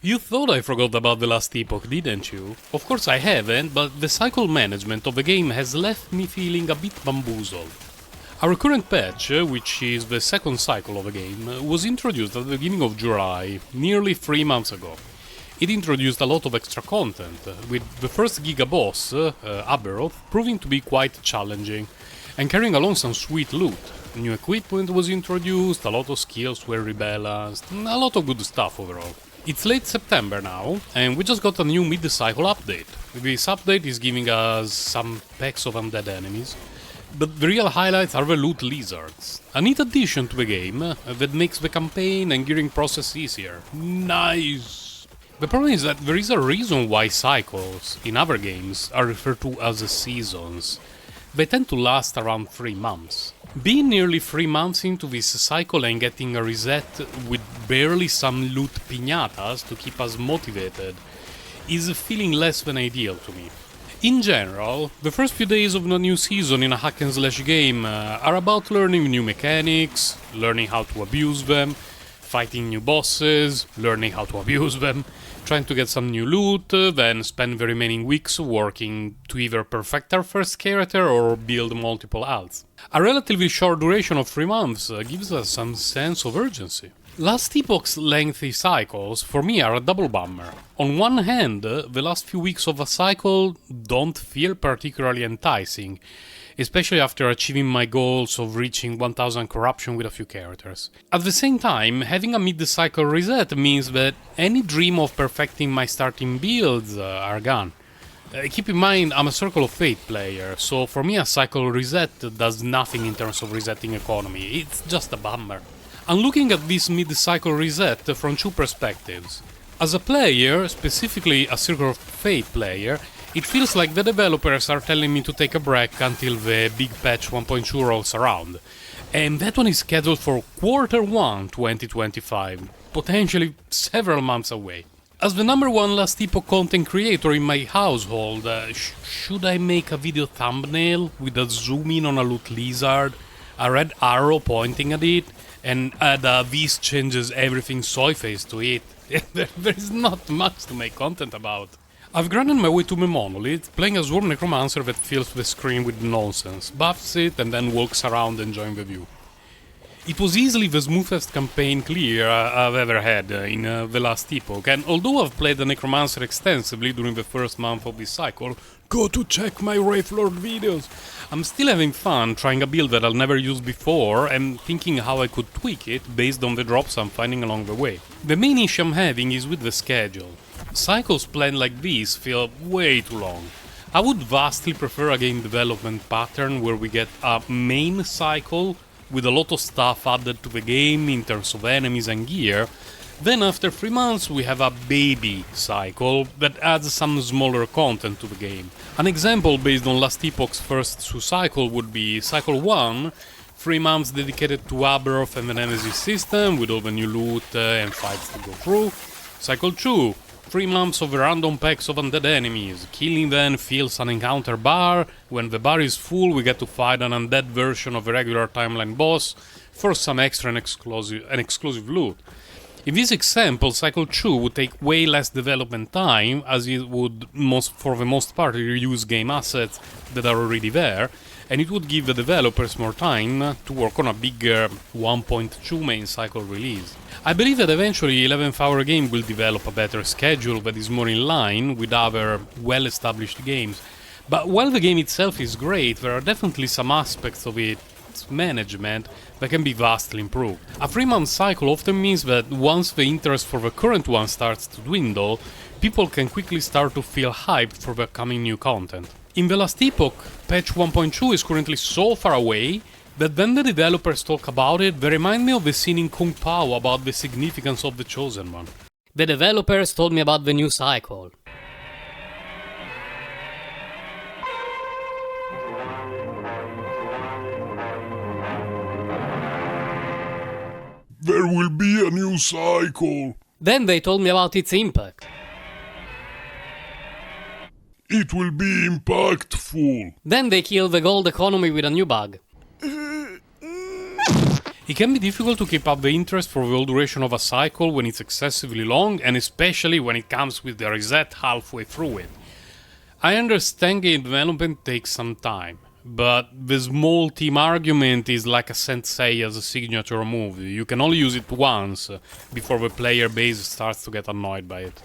You thought I forgot about the last Epoch, didn't you? Of course I haven't, but the cycle management of the game has left me feeling a bit bamboozled. Our current patch, which is the second cycle of the game, was introduced at the beginning of July, nearly 3 months ago. It introduced a lot of extra content, with the first Giga boss, Aberoth, proving to be quite challenging, and carrying along some sweet loot. New equipment was introduced, a lot of skills were rebalanced, a lot of good stuff overall. It's late September now, and we just got a new mid-cycle update. This update is giving us some packs of undead enemies, but the real highlights are the loot lizards. A neat addition to the game that makes the campaign and gearing process easier. Nice! The problem is that there is a reason why cycles in other games are referred to as seasons. They tend to last around 3 months. Being nearly 3 months into this cycle and getting a reset with barely some loot piñatas to keep us motivated is feeling less than ideal to me. In general, the first few days of the new season in a hack and slash game are about learning new mechanics, learning how to abuse them, fighting new bosses, learning how to abuse them, trying to get some new loot, then spend the remaining weeks working to either perfect our first character or build multiple alts. A relatively short duration of 3 months gives us some sense of urgency. Last Epoch's lengthy cycles for me are a double bummer. On one hand, the last few weeks of a cycle don't feel particularly enticing, especially after achieving my goals of reaching 1000 corruption with a few characters. At the same time, having a mid-cycle reset means that any dream of perfecting my starting builds are gone. Keep in mind, I'm a Circle of Fate player, so for me a cycle reset does nothing in terms of resetting economy, it's just a bummer. I'm looking at this mid-cycle reset from two perspectives. As a player, specifically a Circle of Fate player, it feels like the developers are telling me to take a break until the big patch 1.2 rolls around. And that one is scheduled for Q1 2025, potentially several months away. As the number one Last Epoch content creator in my household, should I make a video thumbnail with a zoom in on a loot lizard, a red arrow pointing at it, and add a "this changes everything" soy face to it? There is not much to make content about. I've grinded my way to the monolith, playing a Swarm Necromancer that fills the screen with nonsense, buffs it and then walks around enjoying the view. It was easily the smoothest campaign clear I've ever had in the Last Epoch, and although I've played the Necromancer extensively during the first month of this cycle, go to check my Wraithlord videos, I'm still having fun trying a build that I'll never used before and thinking how I could tweak it based on the drops I'm finding along the way. The main issue I'm having is with the schedule. Cycles planned like these feel way too long. I would vastly prefer a game development pattern where we get a main cycle with a lot of stuff added to the game in terms of enemies and gear. Then after 3 months we have a baby cycle that adds some smaller content to the game. An example based on Last Epoch's first cycle would be Cycle 1, 3 months dedicated to Aberoth and the Nemesis system with all the new loot and fights to go through. Cycle 2, 3 months of random packs of undead enemies. Killing them fills an encounter bar. When the bar is full we get to fight an undead version of a regular timeline boss for some extra and exclusive loot. In this example, Cycle 2 would take way less development time, as it would for the most part reuse game assets that are already there, and it would give the developers more time to work on a bigger 1.2 main cycle release. I believe that eventually 11th Hour Game will develop a better schedule that is more in line with other well-established games, but while the game itself is great, there are definitely some aspects of its management that can be vastly improved. A 3-month cycle often means that once the interest for the current one starts to dwindle, people can quickly start to feel hyped for the coming new content. In the Last Epoch, patch 1.2 is currently so far away that when the developers talk about it, they remind me of the scene in Kung Pao about the significance of the Chosen One. The developers told me about the new cycle. There will be a new cycle. Then they told me about its impact. It will be impactful. Then they killed the gold economy with a new bug. It can be difficult to keep up the interest for the whole duration of a cycle when it's excessively long, and especially when it comes with the reset halfway through it. I understand game development takes some time, but the small team argument is like a sensei as a signature move. You can only use it once before the player base starts to get annoyed by it.